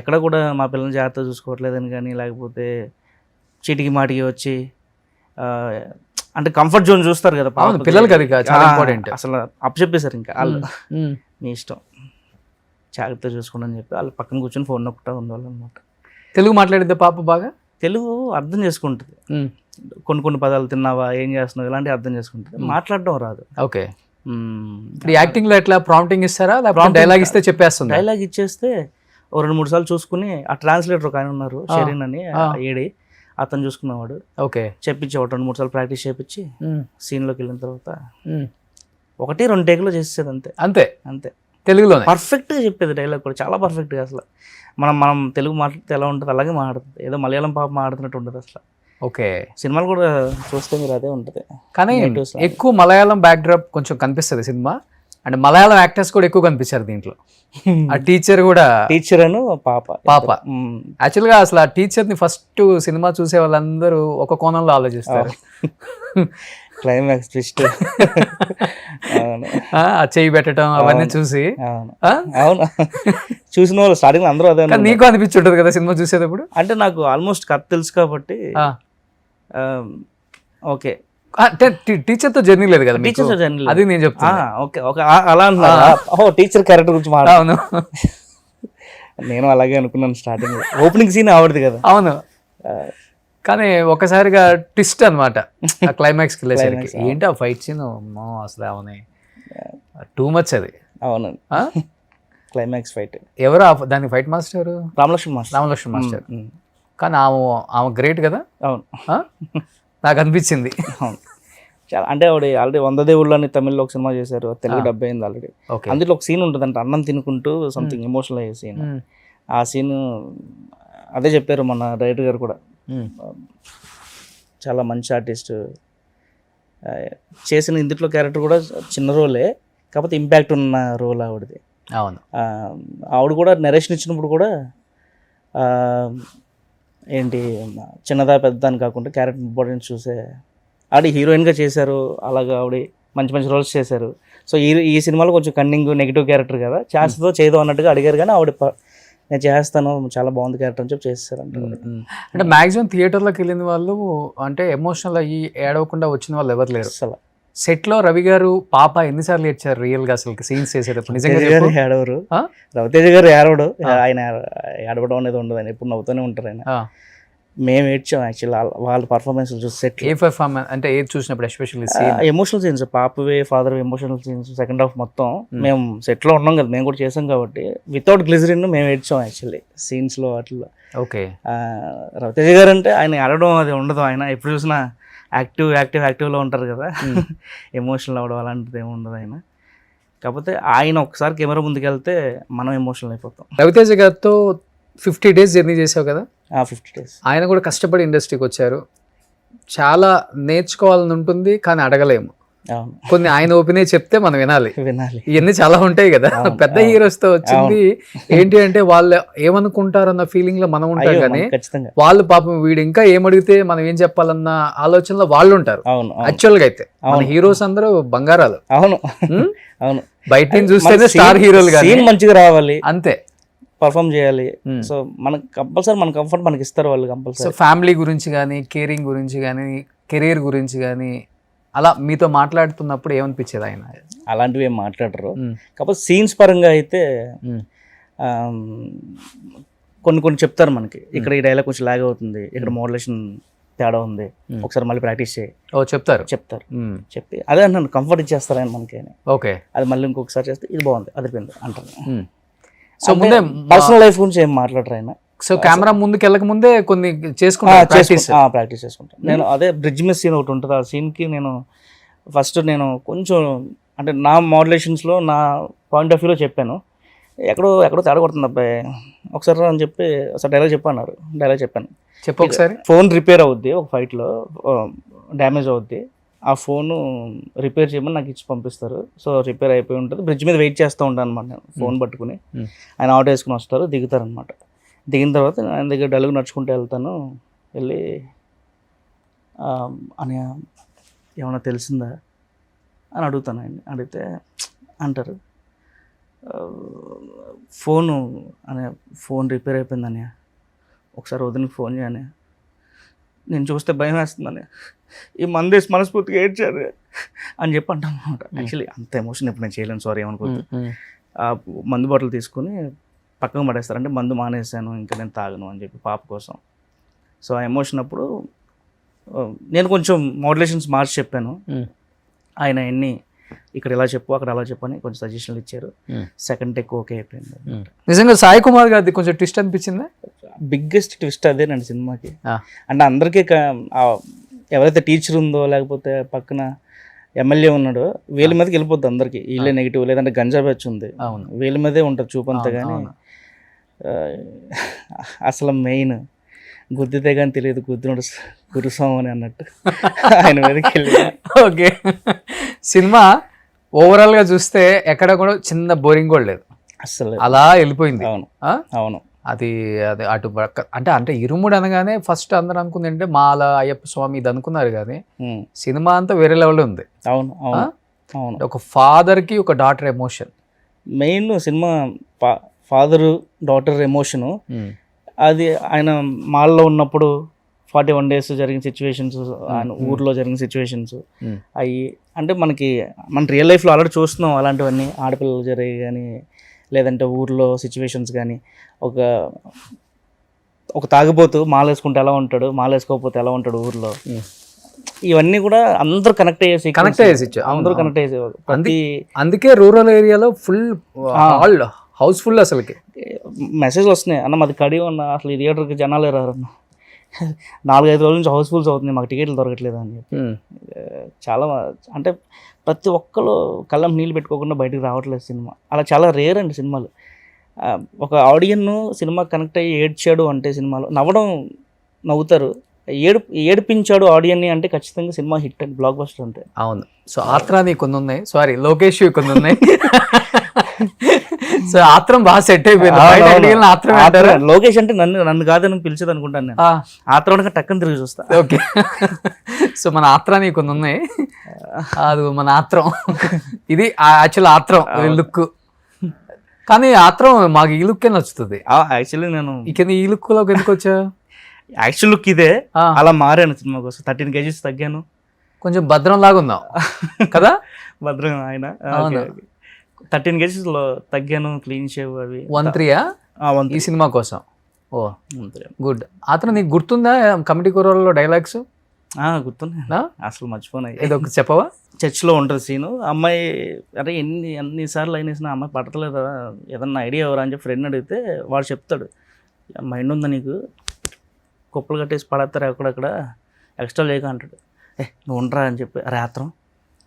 ఎక్కడ కూడా మా పిల్లల్ని జాగ్రత్తగా చూసుకోవట్లేదని కానీ, లేకపోతే చీటికి మాటికి వచ్చి అంటే కంఫర్ట్ జోన్ చూస్తారు కదా పిల్లలకి, అది చాలా ఇంపార్టెంట్. అసలు అప్పచెప్పేశారు ఇంకా వాళ్ళు, మీ ఇష్టం జాగ్రత్తగా చూసుకోండి అని చెప్పి వాళ్ళు పక్కన కూర్చొని ఫోన్ నొక్కుతా ఉండేవాళ్ళు అనమాట. తెలుగు మాట్లాడిద్దా పాప బాగా? తెలుగు అర్థం చేసుకుంటుంది. కొన్ని పదాలు తిన్నావా, ఏం చేస్తున్నావు, ఇలాంటివి అర్థం చేసుకుంటుంది. మాట్లాడడం రాదు. ఓకే, యాక్టింగ్ లో ఎట్లా ప్రాంప్టింగ్ ఇస్తారా, లేకపోతే డైలాగ్ ఇస్తే చెప్పేస్తుంది? డైలాగ్ ఇచ్చేస్తే 2-3 సార్లు చూసుకుని, ఆ ట్రాన్స్లేటర్ ఒక ఆయన ఉన్నారు షెరీన్ అని, ఏడి అతను చూసుకునేవాడు. ఓకే, చెప్పించేవాడు 2-3 సార్లు ప్రాక్టీస్ చేయించి సీన్లోకి వెళ్ళిన తర్వాత 1-2 టేకులో చేసేది అంతే అంతే అంతే. తెలుగులో పర్ఫెక్ట్గా చెప్పేది డైలాగ్ కూడా చాలా పర్ఫెక్ట్గా. అసలు మనం తెలుగు మాట్లాడితే ఎలా ఉంటుంది అలాగే మాట్లాడుతుంది, ఏదో మలయాళం పాప మాట్లాడుతున్నట్టు ఉంటుంది అసలు. ఓకే, సినిమాలు కూడా చూస్తే మీరు అదే ఉంటుంది. కానీ ఎక్కువ మలయాళం బ్యాక్ డ్రాప్ కొంచెం కనిపిస్తుంది సినిమా, అండ్ మలయాళం యాక్టర్స్ కూడా ఎక్కువ కనిపించారు దీంట్లో. ఆ టీచర్ కూడా, టీచర్ అను పాప యాక్చువల్గా అసలు ఆ టీచర్ ని ఫస్ట్ సినిమా చూసే వాళ్ళందరూ ఒక కోణంలో ఆలోచిస్తారు. క్లైమాక్స్ ట్విస్ట్ చేయి పెట్టడం అవన్నీ చూసి, అవును చూసిన వాళ్ళు స్టార్టింగ్ అందరూ అదే. నీకు అనిపించుంటది కదా సినిమా చూసేటప్పుడు? అంటే నాకు ఆల్మోస్ట్ కథ తెలుసు కాబట్టి ఓకే. అంటే టీచర్ తో జర్నీ లేదు కదా, టీచర్ తో జర్నీ అది నేను చెప్తాను. ఓకే ఓకే, అలా అంటున్నా. టీచర్ క్యారెక్టర్ గురించి అవును, నేను అలాగే అనుకున్నాను స్టార్టింగ్. ఓపెనింగ్ సీన్ ఆవిడది కదా. అవును, కానీ ఒకసారిగా ట్విస్ట్ అనమాట క్లైమాక్స్కి వెళ్ళేసరికి. ఏంటి ఆ ఫైట్ సీన్ అసలు అవనే టూ మచ్ అది. అవును, క్లైమాక్స్ ఫైట్. ఎవరు దానికి ఫైట్ మాస్టర్? రామలక్ష్మణ్ మాస్టర్. కానీ ఆమె గ్రేట్ కదా. అవును, నాకు అనిపించింది. అవును, చాలా. అంటే ఆవిడ ఆల్రెడీ 100 దేవుళ్ళు అని తమిళ్లో ఒక సినిమా చేశారు, తెలుగు డబ్బు అయింది ఆల్రెడీ. అందులో ఒక సీన్ ఉంటుంది అంటే అన్నం తినుకుంటూ సంథింగ్ ఎమోషనల్ అయ్యే సీన్. ఆ సీన్ అదే చెప్పారు మన డైరెక్టర్ గారు కూడా. చాలా మంచి ఆర్టిస్ట్ చేసిన ఇందులో క్యారెక్టర్ కూడా చిన్న రోలే, కాకపోతే ఇంపాక్ట్ ఉన్న రోల్ ఆవిడది. అవును, ఆవిడ కూడా నరేషన్ ఇచ్చినప్పుడు కూడా ఏంటి చిన్నదా పెద్ద అని కాకుండా క్యారెక్టర్ ఇంపార్టెన్స్ చూసే ఆవిడ హీరోయిన్గా చేశారు. అలాగా ఆవిడ మంచి మంచి రోల్స్ చేశారు. సో ఈ సినిమాలో కొంచెం కన్నింగ్ నెగిటివ్ క్యారెక్టర్ కదా, చేస్తుందో చేయదో అన్నట్టుగా అడిగారు. కానీ ఆవిడ నేను చేస్తాను, చాలా బాగుంది క్యారెక్టర్ అని చెప్పి చేస్తారంట. అంటే మాక్సిమం థియేటర్లోకి వెళ్ళిన వాళ్ళు అంటే ఎమోషనల్ అయ్యి ఏడవకుండా వచ్చిన వాళ్ళు ఎవరు లేరు అసలు. సెట్ లో రవి గారు పాప ఎన్నిసార్లు ఏడ్చారు రియల్ గా అసలు సీన్స్ చేసేటప్పుడు? నిజంగా ఏడవరు, రవితేజ గారు ఏడవడు. ఆయన ఏడవడం అనేది ఉండదు, ఆయన ఎప్పుడు నవ్వుతూనే ఉంటారు. ఆయన మేము ఏడ్చాం యాక్చువల్లీ వాళ్ళ పర్ఫార్మెన్స్ చూసి. సెట్ ఏ పర్ఫార్మెన్స్ అంటే ఏది చూసినప్పుడు ఎస్పెషల్లీ ఎమోషనల్ సీన్స్, పాపవే father emotional scenes second half మొత్తం మేము సెట్లో ఉన్నాం కదా, మేము కూడా చేసాం కాబట్టి వితౌట్ గ్లిజరిన్ మేము ఏడ్చాం యాక్చువల్లీ సీన్స్లో వాటిల్లో. ఓకే, రవితేజ గారు అంటే ఆయన ఆడడం అది ఉండదు, ఆయన ఎప్పుడు చూసినా యాక్టివ్లో ఉంటారు కదా, ఎమోషనల్ అవ్వడం అలాంటిది ఏమి ఉండదు ఆయన. కాకపోతే ఆయన ఒకసారి కెమెరా ముందుకెళ్తే మనం ఎమోషనల్ అయిపోతాం. రవితేజ గారితో 50 days జర్నీ చేసావు కదా? 50 days. ఆయన కూడా కష్టపడి ఇండస్ట్రీకి వచ్చారు, చాలా నేర్చుకోవాలని ఉంటుంది కానీ అడగలేము. అవును, కొన్ని ఆయన ఒపీనియన్ చెప్తే మనం వినాలి. వినాలి. ఇవన్నీ చాలా ఉంటాయి కదా. అవును, పెద్ద అవును. హీరోస్ తో వచ్చింది ఏంటి అంటే వాళ్ళు ఏమనుకుంటారన్న ఫీలింగ్ లో మనం ఉంటాం అయ్యో, కానీ ఖచ్చితంగా. వాళ్ళు పాపం వీడు ఇంకా ఏమడిగితే మనం ఏం చెప్పాలన్న ఆలోచనలో వాళ్ళు ఉంటారు. అవును, యాక్చువల్ గా అయితే మన అవును. హీరోస్ అందరూ బంగారాలు. అవును, ఉమ్? అవును. బయట నుంచి చూస్తేనే స్టార్ హీరోలు కానీ సీన్ మంచిగా రావాలి, అంతే. పర్ఫామ్ చేయాలి. ఉమ్. సో మనకు కంపల్సరీ మన కంఫర్ట్ మనకి ఇస్తారు వాళ్ళు సో కంపల్సరీ. ఫ్యామిలీ గురించి కానీ, కేరింగ్ గురించి కానీ, కెరీర్ గురించి కానీ అలా మీతో మాట్లాడుతున్నప్పుడు ఏమనిపించేది ఆయన? అలాంటివి ఏం మాట్లాడరు. ఉమ్. కాకపోతే సీన్స్ పరంగా అయితే ఉమ్. కొన్ని చెప్తారు మనకి, ఇక్కడ ఈ డైలాగ్ కొంచెం లాగ్ అవుతుంది, ఇక్కడ మోడ్యులేషన్ తేడా ఉంది, Hmm. ఒకసారి మళ్ళీ ప్రాక్టీస్ చేయి చెప్తారు. చెప్తారు. చెప్పి అదే నన్ను కంఫర్ట్ ఇచ్చేస్తారు ఆయన మనకి. ఓకే. అది మళ్ళీ ఇంకొకసారి చేస్తే ఇది బాగుంది, అదిపోయింది అంటారు. సో ముందే పర్సనల్ లైఫ్ గురించి ఏం మాట్లాడరు ఆయన. సో కెమెరా ముందుకు వెళ్ళక ముందే కొన్ని చేసుకుంటారు ప్రాక్టీస్ చేసుకుంటాను నేను. అదే బ్రిడ్జ్ మిస్ సీన్ ఒకటి ఉంటుంది, ఆ సీన్కి నేను ఫస్ట్ కొంచెం అంటే నా మోడ్యులేషన్స్లో నా పాయింట్ ఆఫ్ వ్యూలో చెప్పాను, ఎక్కడో తేడా కొడుతుంది అబ్బాయి ఒకసారి అని చెప్పి ఒకసారి డైలాగ్ చెప్పాను. చెప్పు ఒకసారి. ఫోన్ రిపేర్ అవుద్ది ఒక ఫైట్లో, డ్యామేజ్ అవుద్ది, ఆ ఫోను రిపేర్ చేయమని నాకు ఇచ్చి పంపిస్తారు. సో రిపేర్ అయిపోయి ఉంటుంది, బ్రిడ్జ్ మీద వెయిట్ చేస్తూ ఉంటాను అనమాట నేను ఫోన్ పట్టుకుని. ఆయన ఆటో వేసుకుని వస్తారు, దిగుతారనమాట. దిగిన తర్వాత ఆయన దగ్గర డల్గా నడుచుకుంటూ వెళ్తాను. వెళ్ళి అని ఏమన్నా తెలిసిందా అని అడుగుతాను ఆయన. అడిగితే అంటారు, ఫోన్ రిపేర్ అయిపోయిందని, ఒకసారి వదిలికి ఫోన్ చేయని, నేను చూస్తే భయం వేస్తుందని, ఈ మందేసి మనస్ఫూర్తిగా ఏడ్చారు అని చెప్పి అంటాను అనమాట. యాక్చువల్లీ అంత ఎమోషన్ ఇప్పుడు నేను చేయలేను, సారీ ఏమనుకోవద్దు. ఆ మందు బాటిల్ తీసుకుని పక్కకు పడేస్తారు, అంటే మందు మానేసాను ఇంకా నేను తాగను అని చెప్పి పాప కోసం. సో ఆ ఎమోషన్ అప్పుడు నేను కొంచెం మోడ్యులేషన్స్ మార్చి చెప్పాను. ఆయన ఇక్కడ ఇలా చెప్పు అక్కడ అలా చెప్పు అని కొంచెం సజెషన్లు ఇచ్చారు. సెకండ్ టేక్ ఓకే అయిపోయింది. నిజంగా సాయి కుమార్ గారిది కొంచెం ట్విస్ట్ అనిపించిందా? బిగ్గెస్ట్ ట్విస్ట్ అదేనండి సినిమాకి. అంటే అందరికీ ఎవరైతే టీచర్ ఉందో లేకపోతే పక్కన ఎమ్మెల్యే ఉన్నాడో వీళ్ళ మీదకి వెళ్ళిపోద్ది అందరికి, వీళ్ళే నెగిటివ్, లేదంటే గంజా బ్యాచ్ ఉంది వీళ్ళ మీదే ఉంటుంది చూపంతా. కానీ అసలు మెయిన్ గుద్దితే కానీ తెలియదు గుద్దునుడు గురుస్వామి అని అన్నట్టు ఆయన మీదకి వెళ్ళి. ఓకే. సినిమా ఓవరాల్ గా చూస్తే ఎక్కడ కూడా చిన్న బోరింగ్ కూడా లేదు, అసలు అలా వెళ్ళిపోయింది. అవును, అవును. అది అటు అంటే ఇరుముడు అనగానే ఫస్ట్ అందరూ అనుకుంది అంటే మాల అయ్యప్ప స్వామి ఇది అనుకున్నారు, కానీ సినిమా అంతా వేరే లెవెల్ ఉంది. అవును, అవును, అవును. ఒక ఫాదర్ కి ఒక daughter emotion main cinema, father daughter emotion. అది ఆయన మాల్లో ఉన్నప్పుడు 41 days జరిగిన సిచ్యువేషన్స్, ఆయన ఊర్లో జరిగిన సిచ్యువేషన్స్ అవి అంటే మన రియల్ లైఫ్లో ఆల్రెడీ చూస్తున్నాం అలాంటివన్నీ. ఆడపిల్లలు జరిగే కానీ లేదంటే ఊర్లో సిచ్యువేషన్స్ కానీ, ఒక తాగిపోతూ మాల వేసుకుంటే ఎలా ఉంటాడు, మాల వేసుకోకపోతే ఎలా ఉంటాడు ఊర్లో, ఇవన్నీ కూడా అందరూ కనెక్ట్ అయ్యేసి అందరూ కనెక్ట్ అయ్యేసేవారు. అందుకే రూరల్ ఏరియాలో ఫుల్ హౌస్ఫుల్ అసలుకి మెసేజ్ వస్తున్నాయి అన్న, మాది కడి ఉన్న అసలు ఈ థియేటర్కి జనాలే రారన్న, 4-5 రోజుల నుంచి హౌస్ఫుల్స్ అవుతుంది, మాకు టికెట్లు దొరకట్లేదు అని చెప్పి. చాలా అంటే ప్రతి ఒక్కరు కళ్ళం నీళ్ళు పెట్టుకోకుండా బయటకు రావట్లేదు సినిమా. అలా చాలా రేర్ అండి సినిమాలు. ఒక ఆడియన్ సినిమా కనెక్ట్ అయ్యి ఏడ్చాడు అంటే సినిమాలో నవ్వుతారు, ఏడిపించాడు ఆడియన్ని అంటే ఖచ్చితంగా సినిమా హిట్ అండి, బ్లాక్ బస్టర్ అంతే. అవును. సో ఆత్రాని కొన్ని ఉన్నాయి, సారీ లోకేష్ కొన్ని ఉన్నాయి. సో ఆత్రం బాగా సెట్ అయిపోయింది. లోకేష్ అంటే నన్ను కాదని పిలిచేది అనుకుంటాను నేను. ఆత్రం టక్కని తిరిగి చూస్తా. ఓకే. సో మన ఆత్రాని కొన్ని ఉన్నాయి, అది మన ఆత్రం. ఇది యాక్చువల్ ఆత్రం లుక్, కానీ ఆత్రం మాకు ఈ లుక్కే నచ్చుతుంది. యాక్చువల్లీ నేను ఈ లుక్ లో ఎందుకు వచ్చా? యాక్చువల్ లుక్ ఇదే, అలా మారాను సినిమా కోసం. 13 kgs తగ్గాను, కొంచెం భద్రం లాగా ఉన్నావు కదా. భద్రం ఆయన 13 kgs తగ్గాను, క్లీన్ షేవ్ అవి. 1-3 ఈ సినిమా కోసం. ఓ గుడ్. అతను నీకు గుర్తుందా కమిటీ కూరల్లో డైలాగ్స్? గుర్తున్నా, అసలు మర్చిపోయినాయి. ఏదో ఒకటి చెప్పవా? చర్చ్లో ఉంటుంది సీను, అమ్మాయి అరే ఎన్నిసార్లు అయినేసిన అమ్మాయి పడతలేదా, ఏదన్నా ఐడియా ఎవరా అని చెప్పి ఫ్రెండ్ అడిగితే వాడు చెప్తాడు, మైండ్ ఉందా నీకు, కుప్పలు కట్టేసి పడేస్తారు ఎక్కడక్కడ, ఎక్స్ట్రా చేయక అంటాడు. నువ్వు ఉండరా అని చెప్పి, అరే ఆత్రం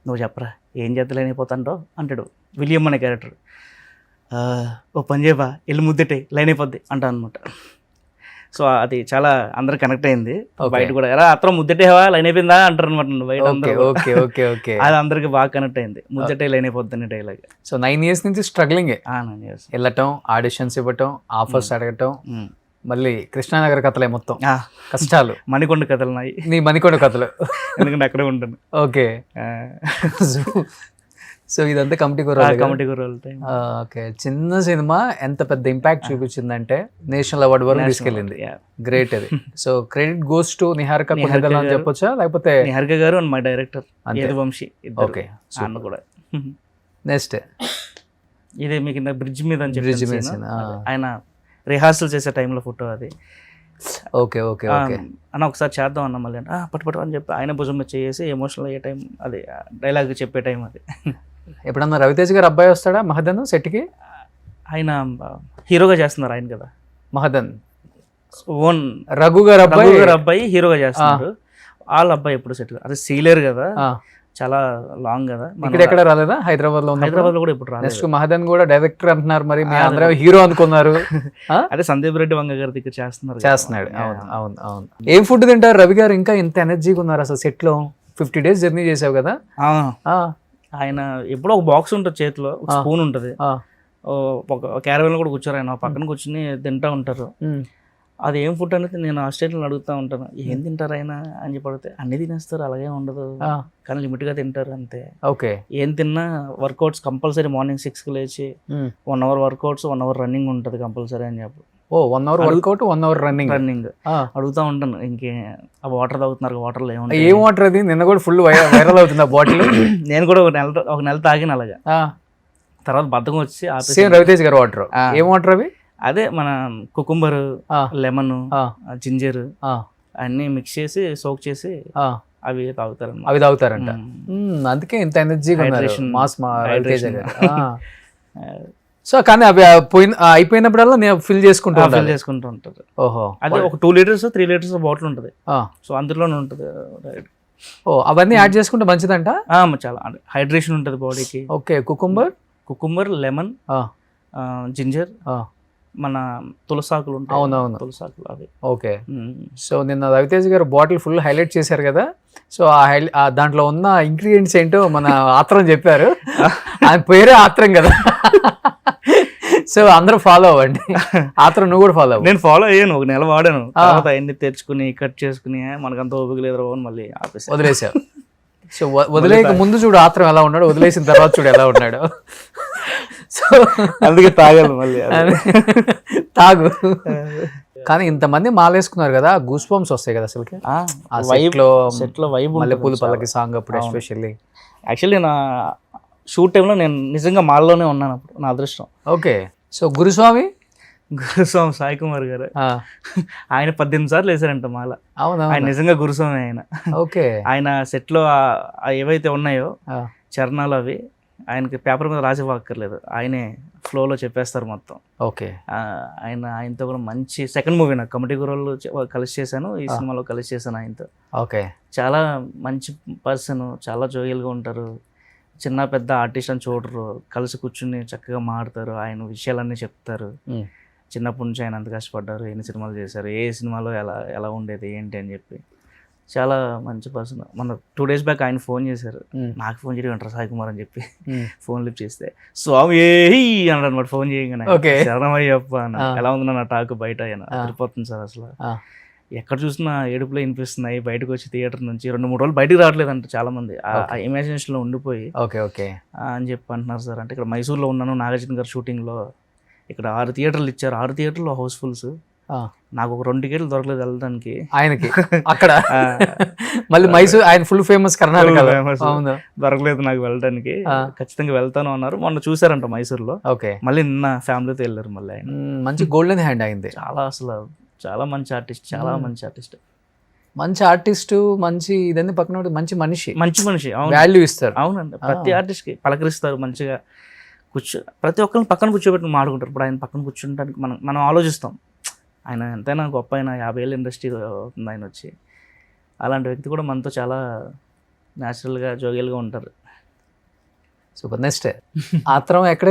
నువ్వు చెప్పరా ఏం చేతలేనైపోతాంటో అంటాడు విలియం అనే క్యారెక్టర్. ఓ పని చేయబా వెళ్ళి ముద్దెట్టే లైన్ అయిపోద్ది అంటా అనమాట. సో అది చాలా అందరు కనెక్ట్ అయింది. Okay. బయట కూడా ఎలా అత్రం ముద్దటేవా లైన్ అయిపోయిందా అంటారు అనమాట బయట ఓకే అందరూ. Okay okay okay. అది అందరికి బాగా కనెక్ట్ అయింది. ముద్దటే లైన్ అయిపోద్దని డైలాగ్. సో 9 years నుంచి స్ట్రగ్లింగే, వెళ్ళటం, ఆడిషన్స్ ఇవ్వటం, ఆఫర్స్ అడగటం, మళ్ళీ కృష్ణానగర్ కథలే మొత్తం కష్టాలు. మణికొండ కథలు నాయి, నీ మణికొండ కథలు. ఎందుకంటే అక్కడే ఉంటాను. ఓకే. సో ఇదంతా కమిటీ కుర్రాళ్ళు. కమిటీ కుర్రాళ్ళు టైం. ఓకే. చిన్న సినిమా ఎంత పెద్ద ఇంపాక్ట్ చూపించిందంటే నేషనల్ అవార్డు వరకు తీసుకెళ్ళింది. గ్రేట్ అది. So credit goes to Niharika Konidela అని చెప్పొచ్చా, లేకపోతే నిహారిక గారు అండ్ మై డైరెక్టర్ అంతే. యదువంశీ ఓకే. అన్న కూడా. నెక్స్ట్ ఇదే మీకు ఇంత బ్రిడ్జ్ మీద అని Bridge చెప్పి మీద scene, ఆయన రిహార్సల్ చేసే టైంలో ఫోటో అది. Okay okay okay. అన్న ఒకసారి చేద్దాం అన్న మళ్ళీ పట్టు అని చెప్పి ఆయన భుజం మీద చేసి ఎమోషనల్ అయ్యే టైం అది, డైలాగ్ చెప్పే టైం అది. ఎప్పుడన్నా రవితేజ్ గారు అబ్బాయి వస్తాడా మహదన్ సెట్కి? ఆయన హీరోగా చేస్తున్నారు ఆయన కదా, మహదన్ ఓన్ రఘు గారు అబ్బాయి. రఘు గారు అబ్బాయి హీరోగా చేస్తున్నారు. వాళ్ళ అబ్బాయి ఎప్పుడు సెట్ అదే సీలేరు కదా, ఆ, చాలా లాంగ్ కదా. ఇక్కడ ఎక్కడ రాలేదా? హైదరాబాద్ లో ఉంది. హైదరాబాద్ లో కూడా ఇప్పుడు రాలేదు. నెక్స్ట్ మహదన్ కూడా డైరెక్టర్ అంటున్నారు, మరి మీ అందరూ హీరో అనుకున్నారు. అదే సందీప్ రెడ్డి వంగ గారి దగ్గర చేస్తున్నారు. అవును అవును అవును. ఏం ఫుడ్ తింటారు రవి గారు? ఇంకా ఇంత ఎనర్జీగా ఉన్నారు అసలు సెట్ లో. 50 days జర్నీ చేసావు కదా. ఆయన ఎప్పుడో ఒక బాక్స్ ఉంటుంది చేతిలో, ఒక స్పూన్ ఉంటుంది, ఒక క్యారవెన్ కూడా కూర్చోరు ఆయన పక్కన కూర్చుని తింటా ఉంటారు. అది ఏం ఫుడ్ అనేది నేను ఆస్ట్రేలియాలో అడుగుతా ఉంటాను, ఏం తింటారు ఆయన అని చెప్పి అడిగితే అన్ని తినేస్తారు, అలాగే ఉండదు కానీ లిమిట్ గా తింటారు అంతే. ఓకే. ఏం తిన్నా వర్కౌట్స్ కంపల్సరీ మార్నింగ్ 6కి లేచి 1 hour వర్కౌట్స్ 1 hour రన్నింగ్ ఉంటుంది కంపల్సరీ అని చెప్పి. ఓ 1 hour వర్కౌట్ 1 hour రన్నింగ్. అడుగుతా ఉంటాను, ఇంకే ఆ వాటర్ తాగుతున్నారు, వాటర్లో ఏముంటాయి? ఏం వాటర్ అది? నిన్న కూడా ఫుల్ వైరల్ అవుతుంది ఆ బాటిల్. నేను కూడా ఒక నెల తాగిన అలాగా. తర్వాత బద్దకం వచ్చి సేమ్ రవితేజ్ గారు వాటర్. ఏం వాటర్ అవి? అదే మన కుకుంబర్, లెమన్, జింజర్ అన్ని మిక్స్ చేసి సోక్ చేసి అవి తాగుతారంట. అందుకే ఇంత ఎనర్జీగా ఉన్నారు మాస్ రవితేజ్ గారు. సో కానీ అవి అయిపోయినప్పుడల్లా నేను ఫిల్ చేసుకుంటూ ఉంటారు. ఓహో. అదే ఒక 2 liters 3 liters బాటిల్ ఉంటుంది. సో అందులోనే ఉంటుంది. ఓ అవన్నీ యాడ్ చేసుకుంటే మంచిదంట. చాలా హైడ్రేషన్ ఉంటుంది బాడీకి. ఓకే. కుకుంబర్, లెమన్, జింజర్, మన తులసాకులు ఉంటాయి. అవునవును, తులసాకులు అవి. ఓకే. సో నిన్న రవితేజ్ గారు బాటిల్ ఫుల్ హైలైట్ చేశారు కదా. సో ఆ దాంట్లో ఉన్న ఇంగ్రీడియంట్స్ ఏంటో మన ఆత్రం చెప్పారు. ఆయన పేరే ఆత్రం కదా. సో అందరూ ఫాలో అవ్వండి. ఆత్రం నువ్వు కూడా ఫాలో అవ్వ. నేను ఫాలో అయ్యాను, ఒక నెల వాడాను. తర్వాత అన్ని తెచ్చుకుని కట్ చేసుకుని మనకంత ఓపిక లేదు అని మళ్ళీ వదిలేసావు. సో వదిలేక ముందు చూడు ఆత్రం ఎలా ఉన్నాడు, వదిలేసిన తర్వాత చూడు ఎలా ఉన్నాడు. సో అందుకే తాగాలి మళ్ళీ. తాగు. కానీ ఇంతమంది మాలేసుకున్నారు కదా, గూస్ బంప్స్ వస్తాయి కదా అసలుకి. సెట్ లో వైబ్ మల్లెపూలు పల్లకి సాంగ్ అప్పుడు ఎస్పెషల్లీ. యాక్చువల్లీ నా షూట్ టైంలో నేను నిజంగా మాల్లోనే ఉన్నాను అప్పుడు, నా అదృష్టం. ఓకే. సో గురుస్వామి సాయి కుమార్ గారు ఆయన 18 సార్లు వేసారంట మాల. అవునా? ఆయన నిజంగా గురుస్వామి ఆయన. ఓకే. ఆయన సెట్ లో ఏవైతే ఉన్నాయో చరణాలు అవి ఆయనకి పేపర్ మీద రాసి ఇవ్వక్కర్లేదు, ఆయనే ఫ్లోలో చెప్పేస్తారు మొత్తం. ఓకే. ఆయనతో కూడా మంచి సెకండ్ మూవీ నాకు కమిటీ గురువులు కలిసి చేశాను, ఈ సినిమాలో కలిసి చేశాను ఆయనతో. ఓకే. చాలా మంచి పర్సన్, చాలా జోయల్గా ఉంటారు. చిన్న పెద్ద ఆర్టిస్ట్ అని చూడరు, కలిసి కూర్చుని చక్కగా మాడతారు, ఆయన విషయాలన్నీ చెప్తారు. చిన్నప్పటి నుంచి ఆయన అంత కష్టపడ్డారు, ఎన్ని సినిమాలు చేశారు, ఏ సినిమాలో ఎలా ఉండేది ఏంటి అని చెప్పి చాలా మంచి పర్సన్. మన 2 days బ్యాక్ ఆయన ఫోన్ చేశారు, నాకు ఫోన్ చేయడం అంటారు సాయి కుమార్ అని చెప్పి. ఫోన్ లిఫ్ట్ చేస్తే స్వామి అన్నాడు అనమాట ఫోన్ చేయగానే. శరణమయ్యప్ప అన్న, ఎలా ఉంది నా టాక్ బయట సరిపోతుంది సార్ అసలు, ఎక్కడ చూసినా ఏడుపులో వినిపిస్తున్నాయి. బయటకు వచ్చి థియేటర్ నుంచి 2-3 రోజులు బయటకు రావట్లేదంట చాలా మంది, ఆ ఇమాజినేషన్ లో ఉండిపోయి అని చెప్పి అంటున్నారు సార్. అంటే ఇక్కడ మైసూర్లో ఉన్నాను, నాగార్జున గారు షూటింగ్ లో, ఇక్కడ 6 theatres ఇచ్చారు, 6 theatres హౌస్ఫుల్స్. నాకు ఒక 2 tickets దొరకలేదు వెళ్ళడానికి ఆయనకి అక్కడ. మళ్ళీ మైసూర్ ఆయన ఫుల్ ఫేమస్ కర్ణాటక, దొరకలేదు నాకు వెళ్ళడానికి. ఖచ్చితంగా వెళ్తాను అన్నారు. మొన్న చూసారంట మైసూర్లో. మళ్ళీ నిన్న ఫ్యామిలీతో వెళ్ళారు. మళ్ళీ ఆయన మంచి గోల్డెన్ హ్యాండ్ అయింది. చాలా మంచి ఆర్టిస్ట్, చాలా మంచి ఆర్టిస్ట్. మంచి ఇదన్నీ పక్కన మంచి మనిషి. వాల్యూ ఇస్తారు. అవునండి, ప్రతి ఆర్టిస్ట్ కి పలకరిస్తారు మంచిగా. ప్రతి ఒక్కరిని పక్కన కూర్చోబెట్టి మాట్లాడుకుంటారు. ఇప్పుడు ఆయన పక్కన కూర్చుంటానికి మనం ఆలోచిస్తాం, ఆయన ఎంతైనా గొప్ప, ఆయన 50 ఏళ్ళ ఇండస్ట్రీ అవుతుంది ఆయన వచ్చి. అలాంటి వ్యక్తి కూడా మనతో చాలా న్యాచురల్గా జోగియల్గా ఉంటారు. సూపర్. నెక్స్ట్ ఆత్రం ఎక్కడ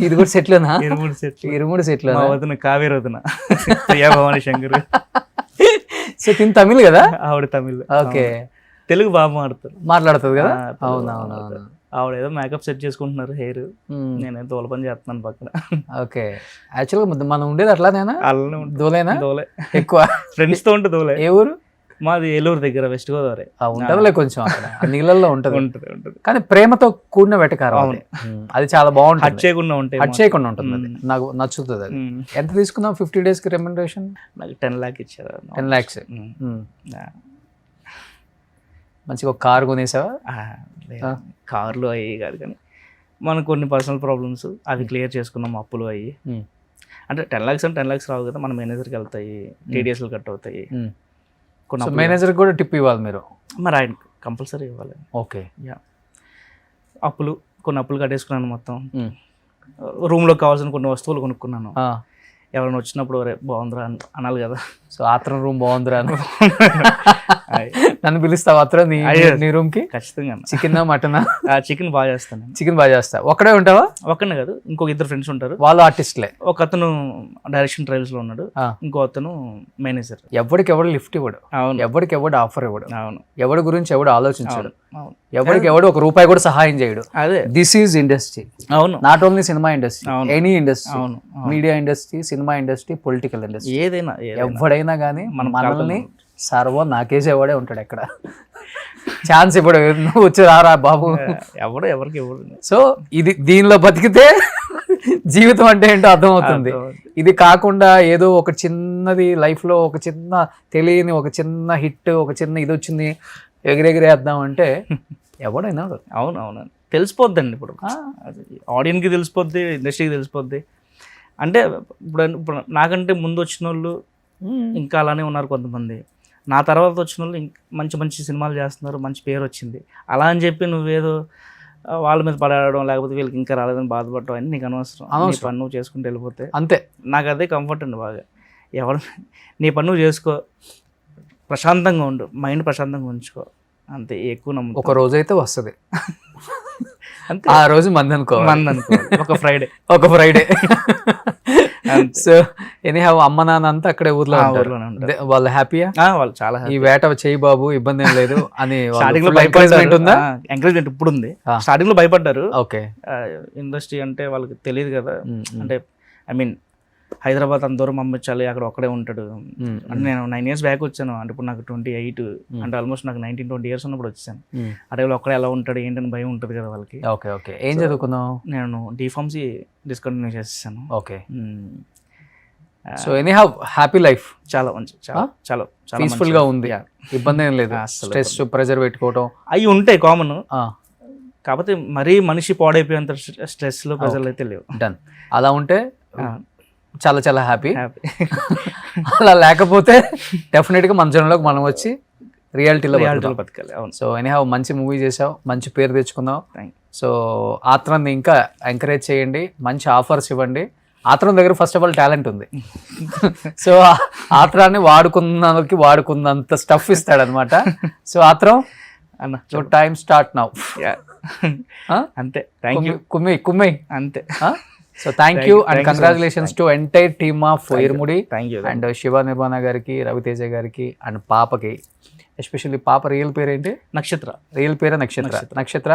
ఇది కూడా సెట్లేనా? ఇరుముడు సెట్లు. ఇరుముడు సెట్లు. మా వదిన కావేరి వదిన ప్రియా భవాని శంకర్. సో తిని తమిళ్ కదా? ఆవిడ తమిళ్. ఓకే. తెలుగు బాగా మాట్లాడుతుంది కదా? తెలుగు అవునవునవును. ఆవిడ ఏదో మేకప్ సెట్ చేసుకుంటున్నారు హెయిర్, నేనేదో దోల పని చేస్తున్నాను పక్కన. ఓకే. యాక్చువల్గా మనం ఉండేది అట్లానేనా? అలానే ఉంటుంది. దోలేనా దోలే ఎక్కువ? ఫ్రెండ్స్ తో ఉంటే దోలే. ఏ ఊరు? మాది ఏలూరు దగ్గర, వెస్ట్ గోదావరి. ఉంటదిలే కొంచెం అక్కడ నీళ్ళల్లో ఉంటది. ఉంటుంది. కానీ ప్రేమతో కూడిన వెటకారం అది. అది చాలా హట్ బాగుంటుంది. చేయకుండా ఉంటాయి. హట్ చేయకుండా ఉంటుంది అది. నాకు నచ్చుతుంది అది. ఎంత తీసుకున్నావు 50 days కి రెమ్యునరేషన్? నాకు 10 lakhs ఇచ్చారు. 10 lakhs. మంచిగా ఒక కారు కొనేసావా? కార్లు అయ్యి కాదు, కానీ మనకు కొన్ని పర్సనల్ ప్రాబ్లమ్స్ అవి క్లియర్ చేసుకున్నాం, అప్పులు అయ్యి. అంటే 10 lakhs అంటే 10 lakhs రావు కదా, మన మేనేజర్కి వెళ్తాయి, TDSలు కట్ అవుతాయి. మేనేజర్ కూడా టిప్ ఇవ్వాలి మీరు? మరి ఆయన కంపల్సరీ ఇవ్వాలి. ఓకే. కొన్ని అప్పులు కట్టేసుకున్నాను మొత్తం. రూమ్లో కావాల్సిన కొన్ని వస్తువులు కొనుక్కున్నాను. ఎవరైనా వచ్చినప్పుడు బాగుందిరా అనాలి కదా. సో ఆత్రం రూమ్ బాగుందిరా నన్ను పిలుస్తావు ఆత్రం నీ రూమ్ కి? ఖచ్చితంగా. చికెన్ మటనా? చికెన్ బాగా చేస్తాను. చికెన్ బాగా చేస్తా. ఒక్కడే ఉంటావా? ఒక్కనే కాదు, ఇంకొక 2 ఫ్రెండ్స్ ఉంటారు. వాళ్ళు ఆర్టిస్ట్లే. ఒక అతను డైరెక్షన్ ట్రయల్స్ లో ఉన్నాడు, ఇంకో అతను మేనేజర్. ఎవడికెవడు లిఫ్ట్ ఇవ్వడు. అవును. ఎవడికెవడు ఆఫర్ ఇవ్వడు. అవును. ఎవడి గురించి ఎవడు ఆలోచించాడు. అవును. ఎవడికెవడు ₹1 కూడా సహాయం చేయడు. అదే దిస్ ఈజ్ ఇండస్ట్రీ. అవును. Not only cinema industry, any industry. అవును. Media industry, cinema industry, political industry, ఏదైనా ఎవడైనా కానీ మనల్ని సర్వం నాకేసేవాడే ఉంటాడు. ఎక్కడ ఛాన్స్ ఇప్పుడు నువ్వు వచ్చి రారా బాబు, ఎవరికి ఇవ్వడు. సో దీనిలో బతికితే జీవితం అంటే ఏంటో అర్థమవుతుంది. ఇది కాకుండా ఏదో ఒక చిన్నది లైఫ్ లో ఒక చిన్న తెలియని ఒక చిన్న హిట్, ఒక చిన్న ఇది వచ్చింది ఎగిరెగిరేద్దాం అంటే ఎవడైనా. అవును. తెలిసిపోద్దండి ఇప్పుడు, ఆడియన్స్కి తెలిసిపోద్ది, ఇండస్ట్రీకి తెలిసిపోద్ది. అంటే ఇప్పుడు నాకంటే ముందు వచ్చిన వాళ్ళు ఇంకా అలానే ఉన్నారు కొంతమంది. నా తర్వాత వచ్చిన వాళ్ళు మంచి మంచి సినిమాలు చేస్తున్నారు, మంచి పేరు వచ్చింది. అలా అని చెప్పి నువ్వేదో వాళ్ళ మీద పడడం, లేకపోతే వీళ్ళకి ఇంకా రాలేదని బాధపడటం అని నీకు అనవసరం. నీ పని నువ్వు చేసుకుంటూ వెళ్ళిపోతే అంతే. నాకు అదే కంఫర్ట్ అండి బాగా. ఎవరు నీ పని నువ్వు చేసుకో, ప్రశాంతంగా ఉండు, మైండ్ ప్రశాంతంగా ఉంచుకో, అంతే. ఎక్కువ నమ్ము. ఒక రోజు అయితే వస్తుంది, అంతే. ఆ రోజు మంది అనుకో. ఒక ఫ్రైడే. సో ఎనీహౌ అమ్మ నాన్న అంతా అక్కడే ఊర్లో ఉంటారు. వాళ్ళు హ్యాపీయా? వాళ్ళు చాలా ఈ వేట చేయి బాబు ఇబ్బంది ఏం లేదు అని స్టార్టింగ్ లో ఎంకరేజ్మెంట్ ఉందా? ఎంకరేజ్మెంట్ ఇప్పుడు ఉంది. స్టార్టింగ్ లో భయపడ్డారు. ఓకే. ఇండస్ట్రీ అంటే వాళ్ళకి తెలియదు కదా. అంటే ఐ మీన్ హైదరాబాద్ అంత దూరం పంపించాలి, అక్కడ ఒక్కడే ఉంటాడు అంటే. నేను 9 years బ్యాక్ వచ్చాను, అంటే ఇప్పుడు నాకు 28, అంటే ఆల్మోస్ట్ నాకు 19-20 years ఉన్నప్పుడు వచ్చాను. అదే ఒక్కడే ఎలా ఉంటాడు ఏంటని భయం ఉంటుంది కదా వాళ్ళకి. ఓకే. ఓకే. ఏం చదువుకున్నావు? నేను D.Pharmacy డిస్కంటిన్యూ చేసేసాను. Okay. So anyhow happy life. చాలా మంచి, చాలా పీస్ఫుల్ గా ఉంది, ఇబ్బంది ఏం లేదు. స్ట్రెస్ ప్రెజర్ పెట్టుకోవటం అవి ఉంటాయి కామన్, కాకపోతే మరీ మనిషి పాడైపోయేంత స్ట్రెస్ లో ప్రెజర్లు అయితే లేవు. డన్. అలా ఉంటే చాలా చాలా హ్యాపీ. అలా లేకపోతే డెఫినెట్ గా మన జనంలోకి మనం వచ్చి రియాలిటీలో బతకాలి. అవును. సో ఎనీహౌ మంచి మూవీ చేసావు, మంచి పేరు తెచ్చుకున్నావు. సో ఆత్రాన్ని ఇంకా ఎంకరేజ్ చేయండి, మంచి ఆఫర్స్ ఇవ్వండి. ఆత్రం దగ్గర ఫస్ట్ ఆఫ్ ఆల్ టాలెంట్ ఉంది. సో ఆత్రాన్ని వాడుకున్నంత స్టఫ్ ఇస్తాడనమాట. సో ఆత్రం యువర్ టైమ్ స్టార్ట్ నౌ. అంతే. కుమ్మి అంతే. So thank you and congratulations to entire team of Irumudi and Shiva Nirvana గారికి, రవితేజ గారికి అండ్ పాపకి. ఎస్పెషల్లీ పాప రియల్ పేరు ఏంటి? నక్షత్ర. రియల్ పేరే నక్షత్ర.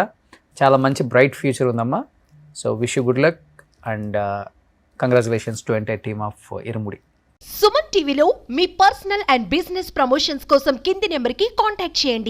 చాలా మంచి బ్రైట్ ఫ్యూచర్ ఉందమ్మా. So wish you good luck and congratulations to entire team of Irumudi. Suman టీవీలో మీ పర్సనల్ అండ్ బిజినెస్ ప్రమోషన్స్ కోసం కింది నెంబర్కి కాంటాక్ట్ చేయండి.